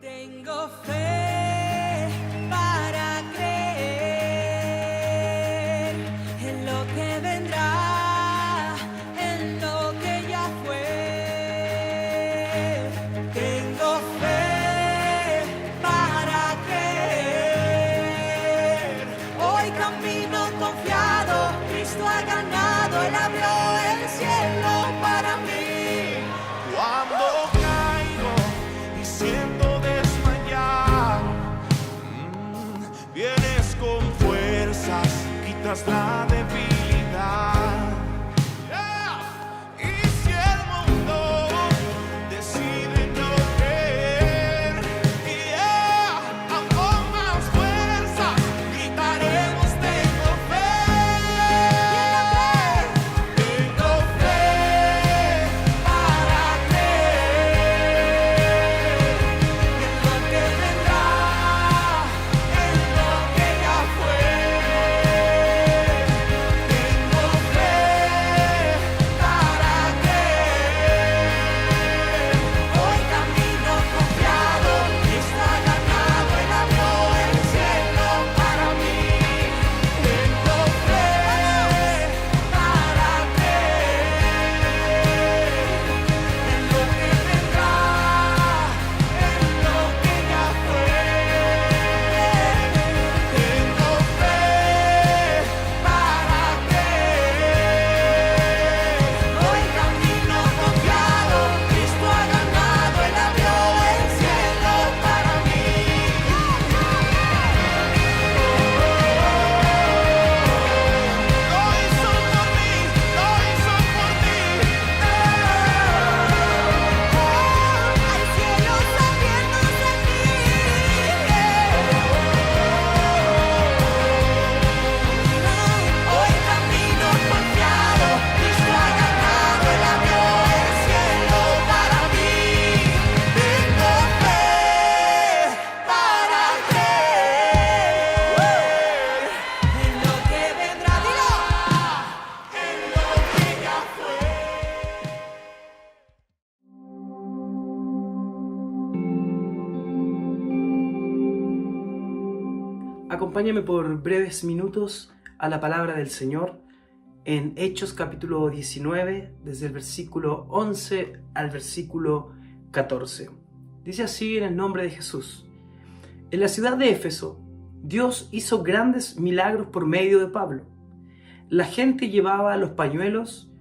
Tengo fe para creer en lo que vendrá, en lo que ya fue. Tengo fe para creer. Hoy camino confiado, Cristo ha ganado, Él abrió el cielo para mí. Cuando caigo y siento desmayar, vienes con fuerzas, quitas la debilidad. Y si el mundo decide no creer, con más fuerzas gritaremos tengo fe. Tengo fe para creer en lo que vendrá, en lo que ya fue. Tengo fe para creer. Hoy camino confiado, Cristo ha ganado, Él abrió el cielo para mí. Tengo fe para creer en lo que vendrá, en lo que ya fue. Tengo fe para creer. Hoy camino confiado, Cristo ha ganado, Él abrió el cielo para mí. Lo hizo por mí, lo hizo por ti. Hay cielos abiertos en mí. Hoy camino confiado, Cristo ha ganado, Él abrió el cielo para mí. Tengo fe para creer en lo que vendrá, dilo, en lo que ya fue. Acompáñame por breves minutos a la palabra del Señor en Hechos capítulo 19, desde el versículo 11 al versículo 14. Dice así en el nombre de Jesús. En la ciudad de Éfeso, Dios hizo grandes milagros por medio de Pablo. La gente llevaba los pañuelos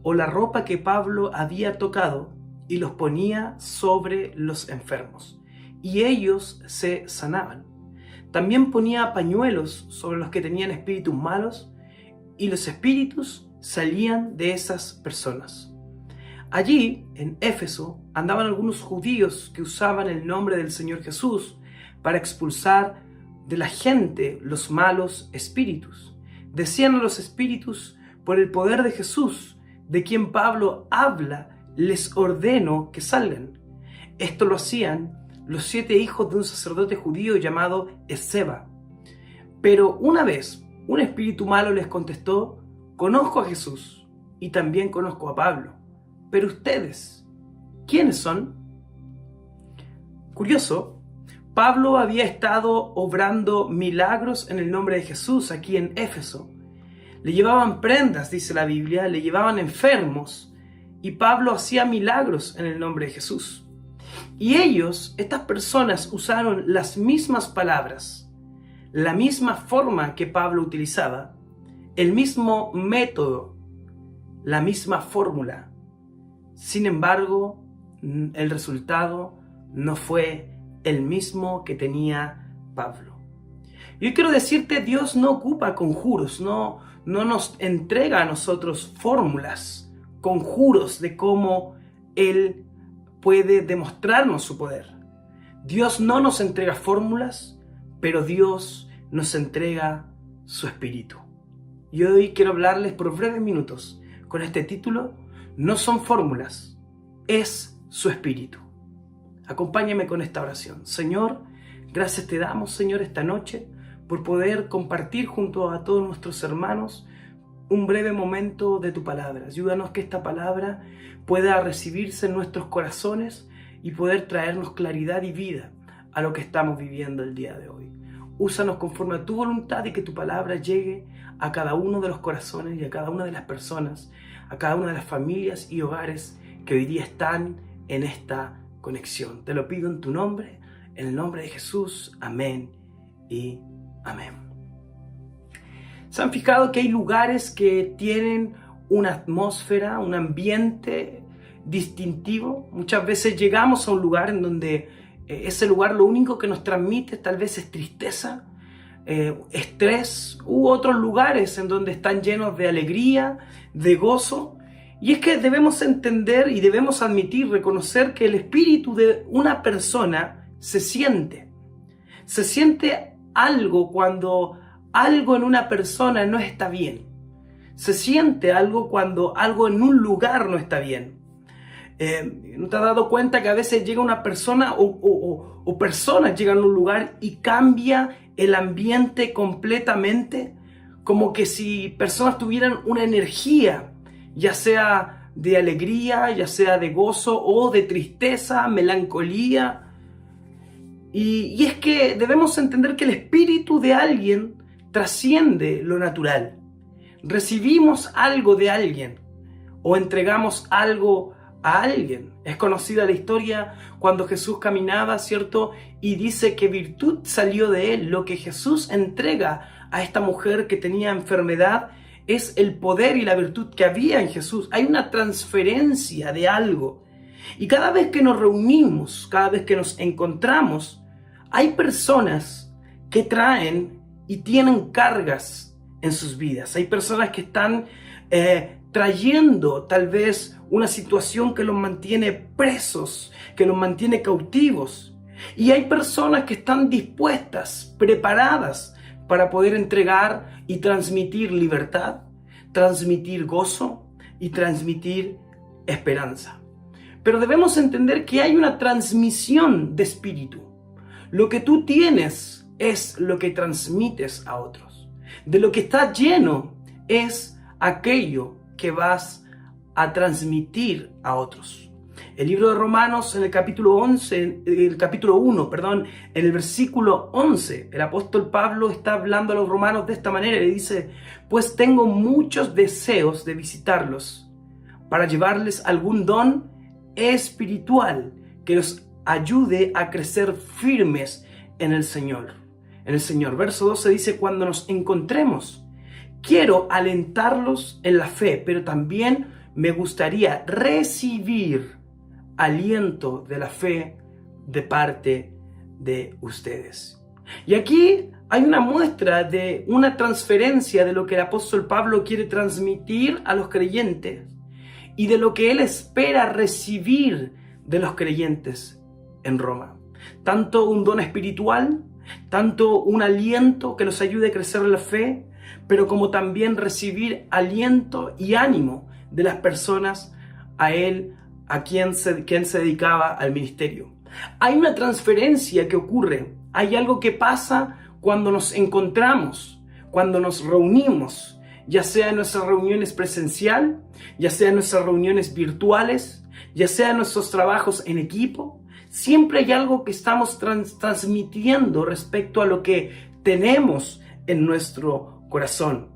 o la ropa que Pablo había tocado y los ponía sobre los enfermos, y ellos se sanaban. También ponía pañuelos sobre los que tenían espíritus malos, y los espíritus salían de esas personas. Allí, en Éfeso, andaban algunos judíos que usaban el nombre del Señor Jesús para expulsar de la gente los malos espíritus. Decían a los espíritus: por el poder de Jesús, de quien Pablo habla, les ordeno que salgan. Esto lo hacían los 7 hijos de un sacerdote judío llamado Esceva. Pero una vez un espíritu malo les contestó: conozco a Jesús y también conozco a Pablo, pero ustedes, ¿quiénes son? Curioso, Pablo había estado obrando milagros en el nombre de Jesús aquí en Éfeso. Le llevaban prendas, dice la Biblia, le llevaban enfermos, y Pablo hacía milagros en el nombre de Jesús. Y ellos, estas personas, usaron las mismas palabras, la misma forma que Pablo utilizaba, el mismo método, la misma fórmula. Sin embargo, el resultado no fue el mismo que tenía Pablo. Yo quiero decirte, Dios no ocupa conjuros, no nos entrega a nosotros fórmulas, conjuros de cómo Él puede demostrarnos su poder. Dios no nos entrega fórmulas, pero Dios nos entrega su Espíritu. Y hoy quiero hablarles por breves minutos con este título: no son fórmulas, es su Espíritu. Acompáñame con esta oración. Señor, gracias te damos, Señor, esta noche por poder compartir junto a todos nuestros hermanos un breve momento de tu palabra. Ayúdanos que esta palabra pueda recibirse en nuestros corazones y poder traernos claridad y vida a lo que estamos viviendo el día de hoy. Úsanos conforme a tu voluntad y que tu palabra llegue a cada uno de los corazones y a cada una de las personas, a cada una de las familias y hogares que hoy día están en esta conexión. Te lo pido en tu nombre, en el nombre de Jesús. Amén y amén. ¿Se han fijado que hay lugares que tienen una atmósfera, un ambiente distintivo? Muchas veces llegamos a un lugar en donde ese lugar lo único que nos transmite tal vez es tristeza, estrés, u otros lugares en donde están llenos de alegría, de gozo. Y es que debemos entender y debemos admitir, reconocer que el espíritu de una persona se siente algo cuando algo en una persona no está bien. Se siente algo cuando algo en un lugar no está bien. ¿No te has dado cuenta que a veces llega una persona o personas llegan a un lugar y cambia el ambiente completamente? Como que si personas tuvieran una energía, ya sea de alegría, ya sea de gozo o de tristeza, melancolía. Y es que debemos entender que el espíritu de alguien trasciende lo natural. Recibimos algo de alguien o entregamos algo a alguien. Es conocida la historia cuando Jesús caminaba, ¿cierto? Y dice que virtud salió de él. Lo que Jesús entrega a esta mujer que tenía enfermedad es el poder y la virtud que había en Jesús. Hay una transferencia de algo. Y cada vez que nos reunimos, cada vez que nos encontramos, hay personas que traen y tienen cargas en sus vidas. Hay personas que están trayendo tal vez una situación que los mantiene presos, que los mantiene cautivos. Y hay personas que están dispuestas, preparadas para poder entregar y transmitir libertad, transmitir gozo y transmitir esperanza. Pero debemos entender que hay una transmisión de espíritu. Lo que tú tienes es lo que transmites a otros. De lo que estás lleno es aquello que vas a transmitir a otros. El libro de Romanos en el capítulo 1, en el versículo 11, el apóstol Pablo está hablando a los romanos de esta manera y dice: pues tengo muchos deseos de visitarlos para llevarles algún don espiritual que los ayude a crecer firmes en el Señor. Verso 12 dice: cuando nos encontremos, quiero alentarlos en la fe, pero también me gustaría recibir aliento de la fe de parte de ustedes. Y aquí hay una muestra de una transferencia de lo que el apóstol Pablo quiere transmitir a los creyentes y de lo que él espera recibir de los creyentes en Roma. Tanto un don espiritual, tanto un aliento que los ayude a crecer en la fe, pero como también recibir aliento y ánimo de las personas a quien se dedicaba al ministerio. Hay una transferencia que ocurre, hay algo que pasa cuando nos encontramos, cuando nos reunimos, ya sea en nuestras reuniones presencial, ya sea en nuestras reuniones virtuales, ya sea en nuestros trabajos en equipo. Siempre hay algo que estamos transmitiendo respecto a lo que tenemos en nuestro corazón.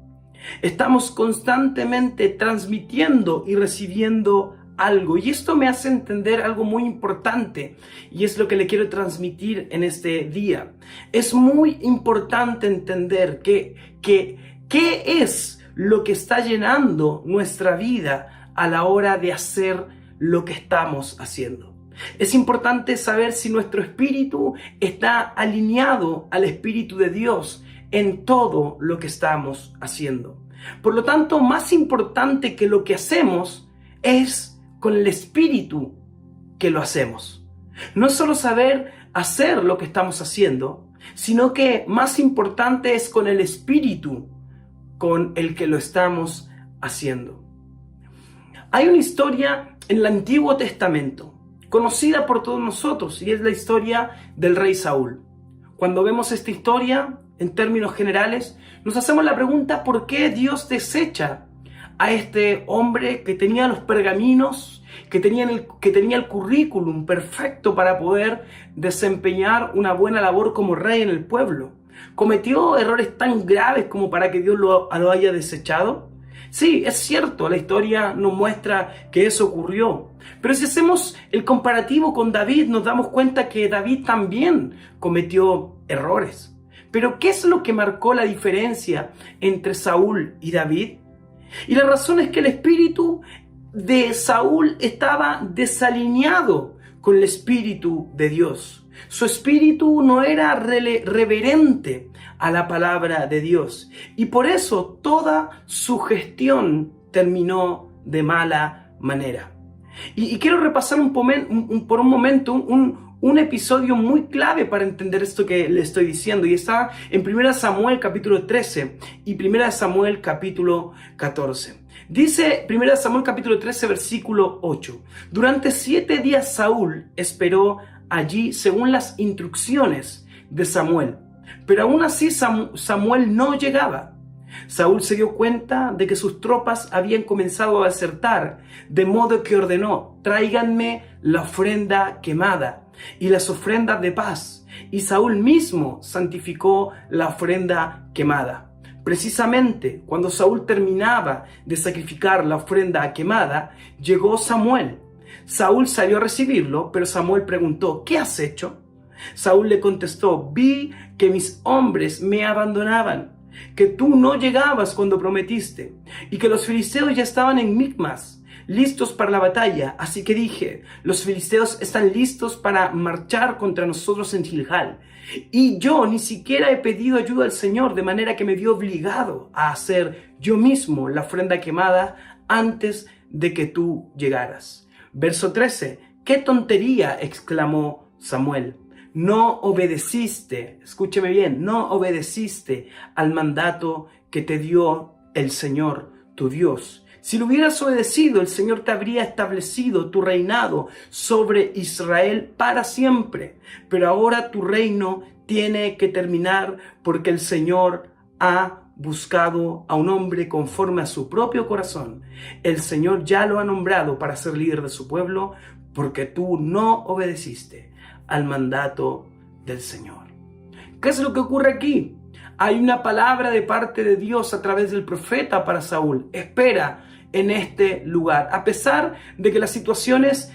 Estamos constantemente transmitiendo y recibiendo algo. Y esto me hace entender algo muy importante. Y es lo que le quiero transmitir en este día. Es muy importante entender qué es lo que está llenando nuestra vida a la hora de hacer lo que estamos haciendo. Es importante saber si nuestro espíritu está alineado al Espíritu de Dios en todo lo que estamos haciendo. Por lo tanto, más importante que lo que hacemos es con el espíritu que lo hacemos. No es solo saber hacer lo que estamos haciendo, sino que más importante es con el espíritu con el que lo estamos haciendo. Hay una historia en el Antiguo Testamento conocida por todos nosotros y es la historia del rey Saúl. Cuando vemos esta historia, en términos generales, nos hacemos la pregunta: ¿por qué Dios desecha a este hombre que tenía los pergaminos que tenía el currículum perfecto para poder desempeñar una buena labor como rey en el pueblo. ¿Cometió errores tan graves como para que Dios lo haya desechado? Sí, es cierto, la historia nos muestra que eso ocurrió. Pero si hacemos el comparativo con David, nos damos cuenta que David también cometió errores. Pero ¿qué es lo que marcó la diferencia entre Saúl y David? Y la razón es que el espíritu de Saúl estaba desalineado con el espíritu de Dios. Su espíritu no era reverente a la palabra de Dios. Y por eso toda su gestión terminó de mala manera. Y quiero repasar por un momento un episodio muy clave para entender esto que le estoy diciendo. Y está en 1 Samuel capítulo 13 y 1 Samuel capítulo 14. Dice 1 Samuel capítulo 13 versículo 8. Durante 7 días Saúl esperó allí según las instrucciones de Samuel. Pero aún así Samuel no llegaba. Saúl se dio cuenta de que sus tropas habían comenzado a desertar, de modo que ordenó: tráiganme la ofrenda quemada y las ofrendas de paz. Y Saúl mismo santificó la ofrenda quemada. Precisamente cuando Saúl terminaba de sacrificar la ofrenda quemada, llegó Samuel. Saúl salió a recibirlo, pero Samuel preguntó: ¿qué has hecho? Saúl le contestó: vi que mis hombres me abandonaban, que tú no llegabas cuando prometiste, y que los filisteos ya estaban en Micmas, listos para la batalla. Así que dije: los filisteos están listos para marchar contra nosotros en Gilgal. Y yo ni siquiera he pedido ayuda al Señor, de manera que me vi obligado a hacer yo mismo la ofrenda quemada antes de que tú llegaras. Verso 13. ¡Qué tontería!, exclamó Samuel. No obedeciste, escúcheme bien, no obedeciste al mandato que te dio el Señor, tu Dios. Si lo hubieras obedecido, el Señor te habría establecido tu reinado sobre Israel para siempre. Pero ahora tu reino tiene que terminar porque el Señor ha buscado a un hombre conforme a su propio corazón. El Señor ya lo ha nombrado para ser líder de su pueblo porque tú no obedeciste al mandato del Señor. ¿Qué es lo que ocurre aquí? Hay una palabra de parte de Dios a través del profeta para Saúl. Espera en este lugar. A pesar de que la situación es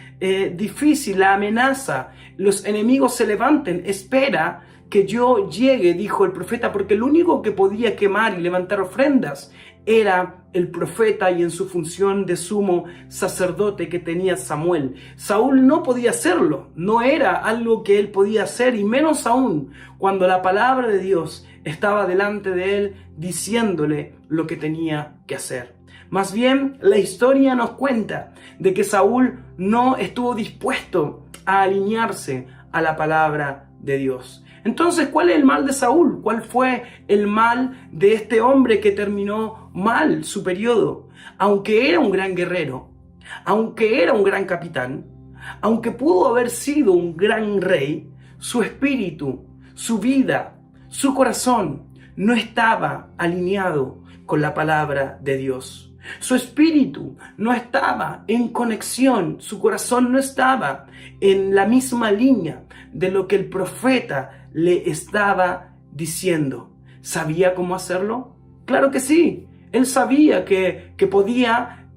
difícil, la amenaza, los enemigos se levanten, espera que yo llegue, dijo el profeta, porque el único que podía quemar y levantar ofrendas era el profeta y en su función de sumo sacerdote que tenía Samuel. Saúl no podía hacerlo, no era algo que él podía hacer, y menos aún cuando la palabra de Dios estaba delante de él diciéndole lo que tenía que hacer. Más bien, la historia nos cuenta de que Saúl no estuvo dispuesto a alinearse a la palabra de Dios. Entonces, ¿cuál es el mal de Saúl? ¿Cuál fue el mal de este hombre que terminó mal su periodo? Aunque era un gran guerrero, aunque era un gran capitán, aunque pudo haber sido un gran rey, su espíritu, su vida, su corazón no estaba alineado con la palabra de Dios. Su espíritu no estaba en conexión, su corazón no estaba en la misma línea de lo que el profeta le estaba diciendo. ¿Sabía cómo hacerlo? Claro que sí. Él sabía que podía,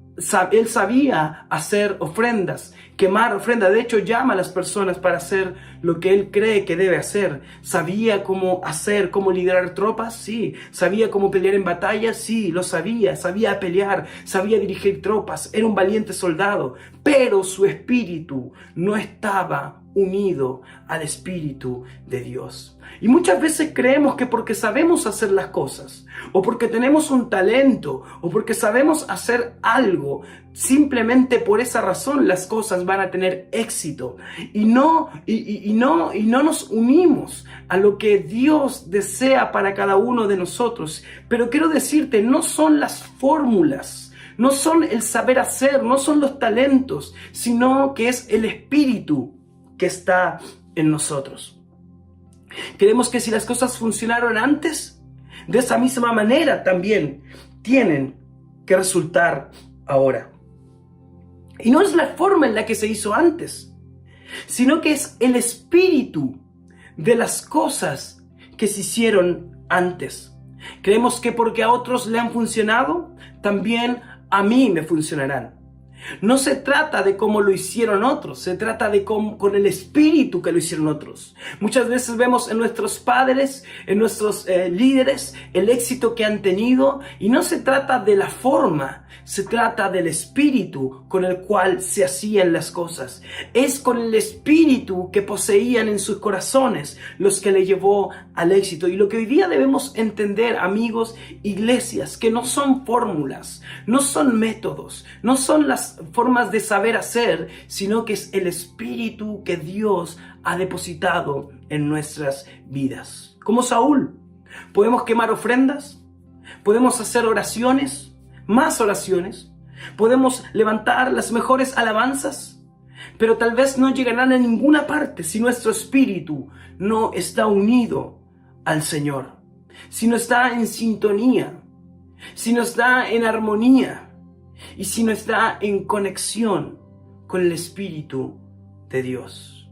él sabía hacer ofrendas, quemar ofrendas. De hecho, llama a las personas para hacer lo que él cree que debe hacer. ¿Sabía cómo hacer, cómo liderar tropas? Sí. ¿Sabía cómo pelear en batalla? Sí, lo sabía. Sabía pelear, sabía dirigir tropas. Era un valiente soldado. Pero su espíritu no estaba unido al Espíritu de Dios. Y muchas veces creemos que porque sabemos hacer las cosas, o porque tenemos un talento, o porque sabemos hacer algo, simplemente por esa razón las cosas van a tener éxito. Y no nos unimos a lo que Dios desea para cada uno de nosotros. Pero quiero decirte, no son las fórmulas, no son el saber hacer, no son los talentos, sino que es el Espíritu que está en nosotros. Creemos que si las cosas funcionaron antes, de esa misma manera también tienen que resultar ahora. Y no es la forma en la que se hizo antes, sino que es el espíritu de las cosas que se hicieron antes. Creemos que porque a otros le han funcionado, también a mí me funcionarán. No se trata de cómo lo hicieron otros, se trata de cómo, con el espíritu que lo hicieron otros. Muchas veces vemos en nuestros padres, en nuestros líderes, el éxito que han tenido, y no se trata de la forma, se trata del espíritu con el cual se hacían las cosas. Es con el espíritu que poseían en sus corazones los que le llevó al éxito. Y lo que hoy día debemos entender, amigos, iglesias, que no son fórmulas, no son métodos, no son las formas de saber hacer, sino que es el espíritu que Dios ha depositado en nuestras vidas. Como Saúl, podemos quemar ofrendas, podemos hacer oraciones, más oraciones, podemos levantar las mejores alabanzas, pero tal vez no llegarán a ninguna parte si nuestro espíritu no está unido al Señor, si no está en sintonía, si no está en armonía y si no está en conexión con el Espíritu de Dios.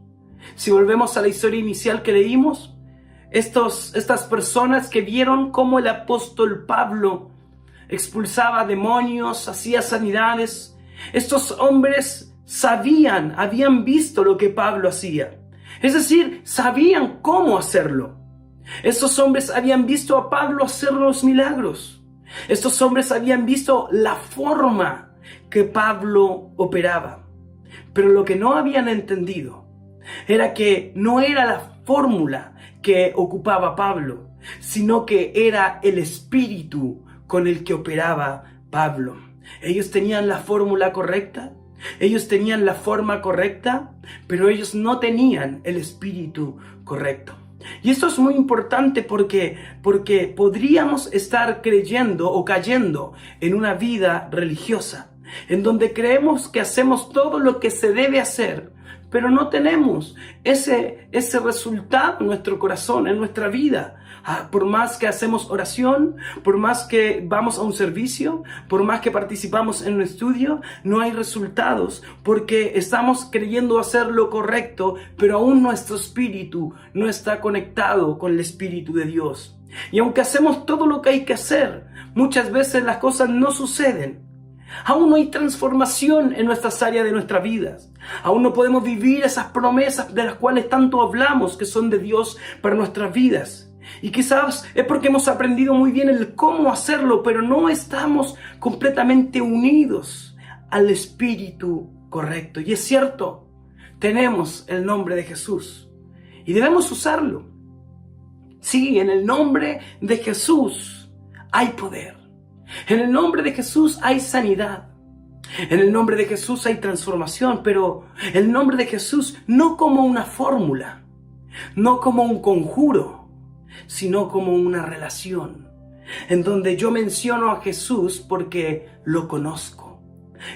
Si volvemos a la historia inicial que leímos, estas personas que vieron cómo el apóstol Pablo expulsaba demonios, hacía sanidades, estos hombres habían visto lo que Pablo hacía. Es decir, sabían cómo hacerlo. Estos hombres habían visto a Pablo hacer los milagros. Estos hombres habían visto la forma que Pablo operaba. Pero lo que no habían entendido era que no era la fórmula que ocupaba Pablo, sino que era el espíritu con el que operaba Pablo. Ellos tenían la fórmula correcta, ellos tenían la forma correcta, pero ellos no tenían el espíritu correcto. Y esto es muy importante porque podríamos estar creyendo o cayendo en una vida religiosa, en donde creemos que hacemos todo lo que se debe hacer, pero no tenemos ese resultado en nuestro corazón, en nuestra vida. Por más que hacemos oración, por más que vamos a un servicio, por más que participamos en un estudio, no hay resultados porque estamos creyendo hacer lo correcto, pero aún nuestro espíritu no está conectado con el Espíritu de Dios. Y aunque hacemos todo lo que hay que hacer, muchas veces las cosas no suceden. Aún no hay transformación en nuestras áreas de nuestras vidas. Aún no podemos vivir esas promesas de las cuales tanto hablamos que son de Dios para nuestras vidas. Y quizás es porque hemos aprendido muy bien el cómo hacerlo, pero no estamos completamente unidos al espíritu correcto. Y es cierto, tenemos el nombre de Jesús y debemos usarlo. Sí, en el nombre de Jesús hay poder. En el nombre de Jesús hay sanidad. En el nombre de Jesús hay transformación, pero el nombre de Jesús no como una fórmula, no como un conjuro, sino como una relación, en donde yo menciono a Jesús porque lo conozco,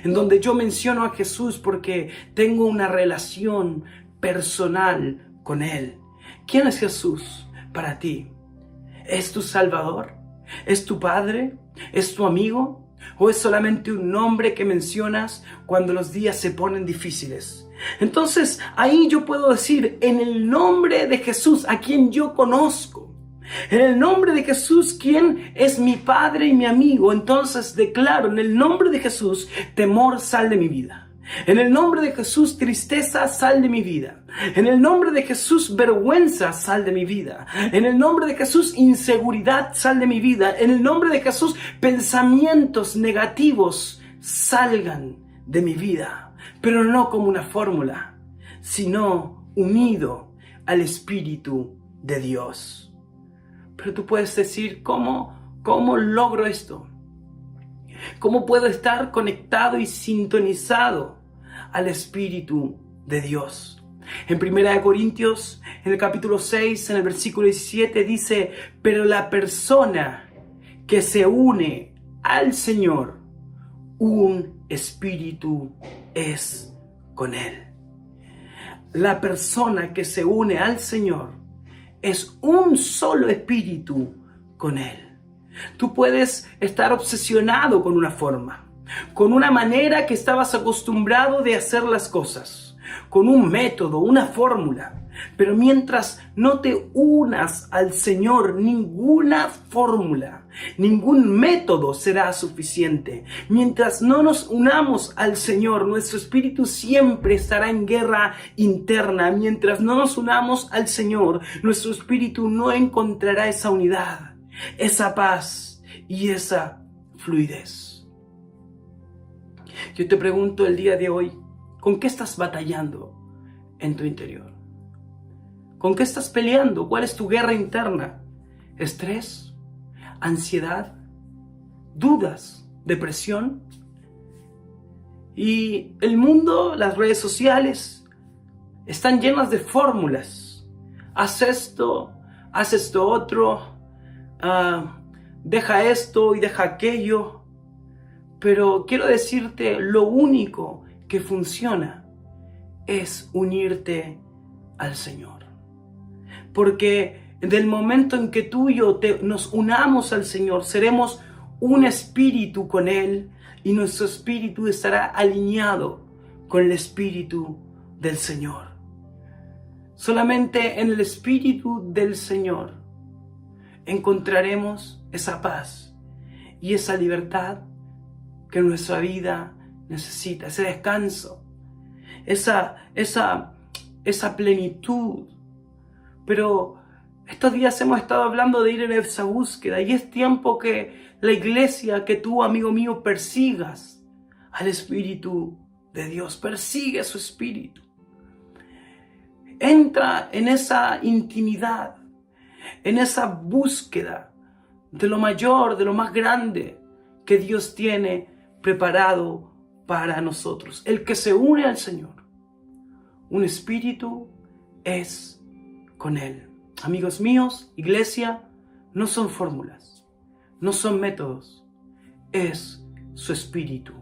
en donde yo menciono a Jesús porque tengo una relación personal con Él. ¿Quién es Jesús para ti? ¿Es tu Salvador? ¿Es tu Padre? ¿Es tu amigo? ¿O es solamente un nombre que mencionas cuando los días se ponen difíciles? Entonces ahí yo puedo decir, en el nombre de Jesús, a quien yo conozco, en el nombre de Jesús, quien es mi Padre y mi amigo, entonces declaro, en el nombre de Jesús, temor sal de mi vida. En el nombre de Jesús, tristeza sal de mi vida. En el nombre de Jesús, vergüenza sal de mi vida. En el nombre de Jesús, inseguridad sal de mi vida. En el nombre de Jesús, pensamientos negativos salgan de mi vida. Pero no como una fórmula, sino unido al Espíritu de Dios. Pero tú puedes decir, ¿cómo logro esto? ¿Cómo puedo estar conectado y sintonizado al Espíritu de Dios? En 1 Corintios, en el capítulo 6, en el versículo 17, dice, pero la persona que se une al Señor, un espíritu es con Él. La persona que se une al Señor es un solo espíritu con Él. Tú puedes estar obsesionado con una forma. con una manera que estabas acostumbrado de hacer las cosas, con un método, una fórmula. Pero mientras no te unas al Señor, ninguna fórmula, ningún método será suficiente. Mientras no nos unamos al Señor, nuestro espíritu siempre estará en guerra interna. Mientras no nos unamos al Señor, nuestro espíritu no encontrará esa unidad, esa paz y esa fluidez. Yo te pregunto el día de hoy, ¿con qué estás batallando en tu interior? ¿Con qué estás peleando? ¿Cuál es tu guerra interna? ¿Estrés? ¿Ansiedad? ¿Dudas? ¿Depresión? Y el mundo, las redes sociales, están llenas de fórmulas. Haz esto otro, deja esto y deja aquello. Pero quiero decirte, lo único que funciona es unirte al Señor. Porque del momento en que tú y yo nos unamos al Señor, seremos un espíritu con Él y nuestro espíritu estará alineado con el espíritu del Señor. Solamente en el espíritu del Señor encontraremos esa paz y esa libertad que nuestra vida necesita, ese descanso, esa plenitud. Pero estos días hemos estado hablando de ir en esa búsqueda y es tiempo que la iglesia, que tú, amigo mío, persigas al Espíritu de Dios, persigue su Espíritu. Entra en esa intimidad, en esa búsqueda de lo mayor, de lo más grande que Dios tiene preparado para nosotros. El que se une al Señor, un espíritu es con Él. Amigos míos, iglesia, no son fórmulas, no son métodos, es su espíritu.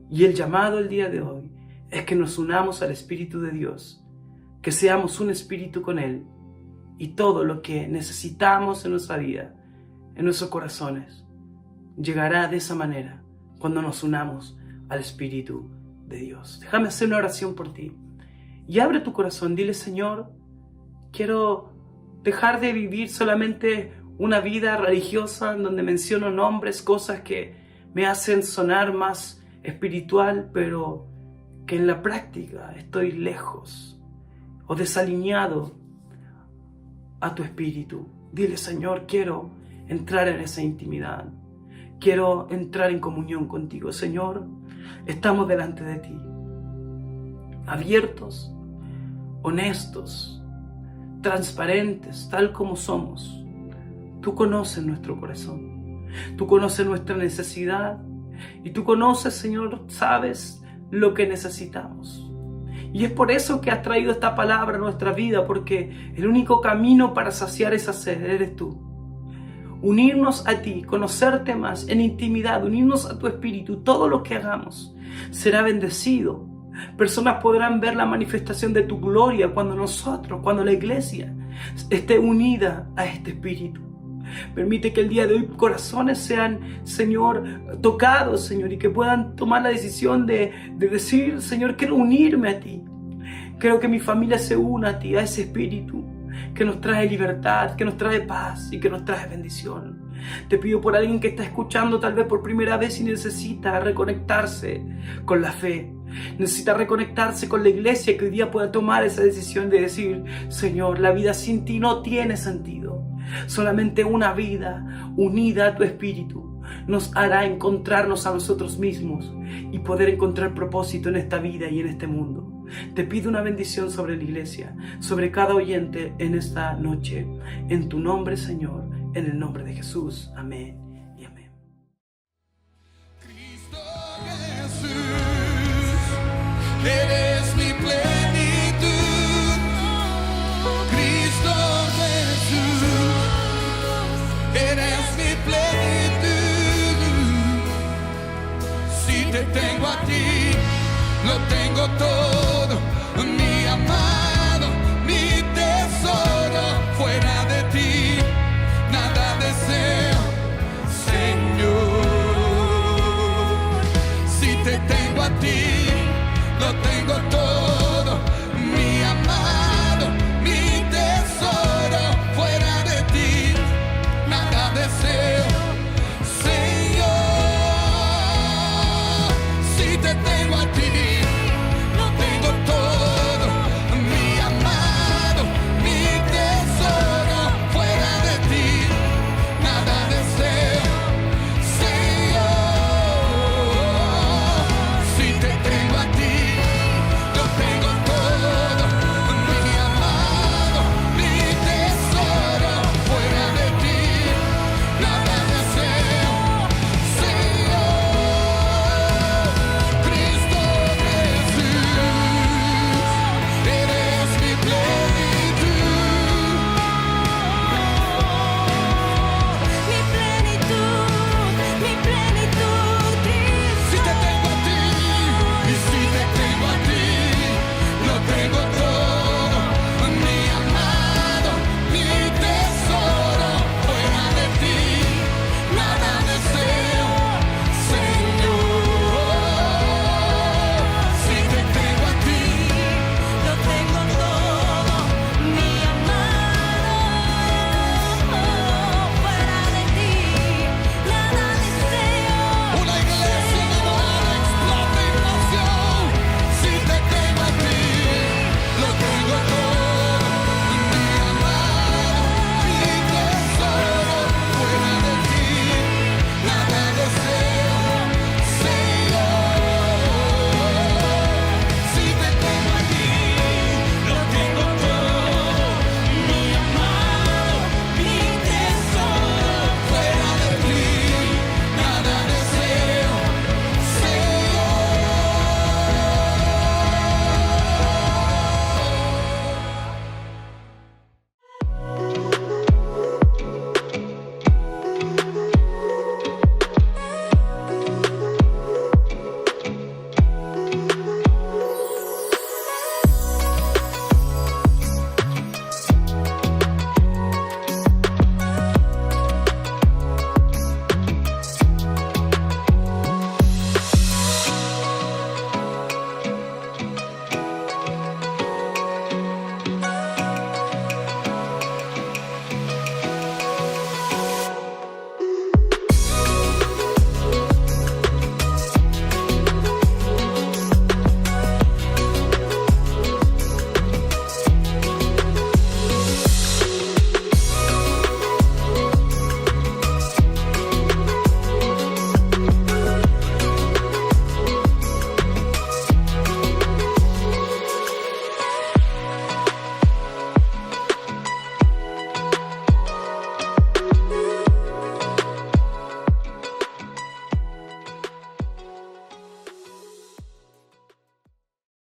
Y el llamado el día de hoy es que nos unamos al Espíritu de Dios, que seamos un espíritu con Él y todo lo que necesitamos en nuestra vida, en nuestros corazones, llegará de esa manera cuando nos unamos al Espíritu de Dios. Déjame hacer una oración por ti y abre tu corazón, dile: Señor, quiero dejar de vivir solamente una vida religiosa en donde menciono nombres, cosas que me hacen sonar más espiritual, pero que en la práctica estoy lejos o desalineado a tu espíritu. Dile: Señor, quiero entrar en esa intimidad. Quiero entrar en comunión contigo. Señor, estamos delante de ti, abiertos, honestos, transparentes, tal como somos. Tú conoces nuestro corazón, tú conoces nuestra necesidad y tú conoces, Señor, sabes lo que necesitamos. Y es por eso que has traído esta palabra a nuestra vida, porque el único camino para saciar esa sed eres tú. Unirnos a ti, conocerte más en intimidad, unirnos a tu espíritu, todo lo que hagamos será bendecido. Personas podrán ver la manifestación de tu gloria cuando la iglesia esté unida a este espíritu. Permite que el día de hoy corazones sean, Señor, tocados, Señor, y que puedan tomar la decisión de decir: Señor, quiero unirme a ti. Quiero que mi familia se una a ti, a ese espíritu que nos trae libertad, que nos trae paz y que nos trae bendición. Te pido por alguien que está escuchando tal vez por primera vez y necesita reconectarse con la fe. Necesita reconectarse con la iglesia, que hoy día pueda tomar esa decisión de decir: Señor, la vida sin ti no tiene sentido. Solamente una vida unida a tu espíritu nos hará encontrarnos a nosotros mismos y poder encontrar propósito en esta vida y en este mundo. Te pido una bendición sobre la iglesia, sobre cada oyente en esta noche. En tu nombre, Señor, en el nombre de Jesús. Amén y amén. Cristo Jesús, eres mi plenitud. Cristo Jesús, eres mi plenitud. Si te tengo a ti, lo tengo todo.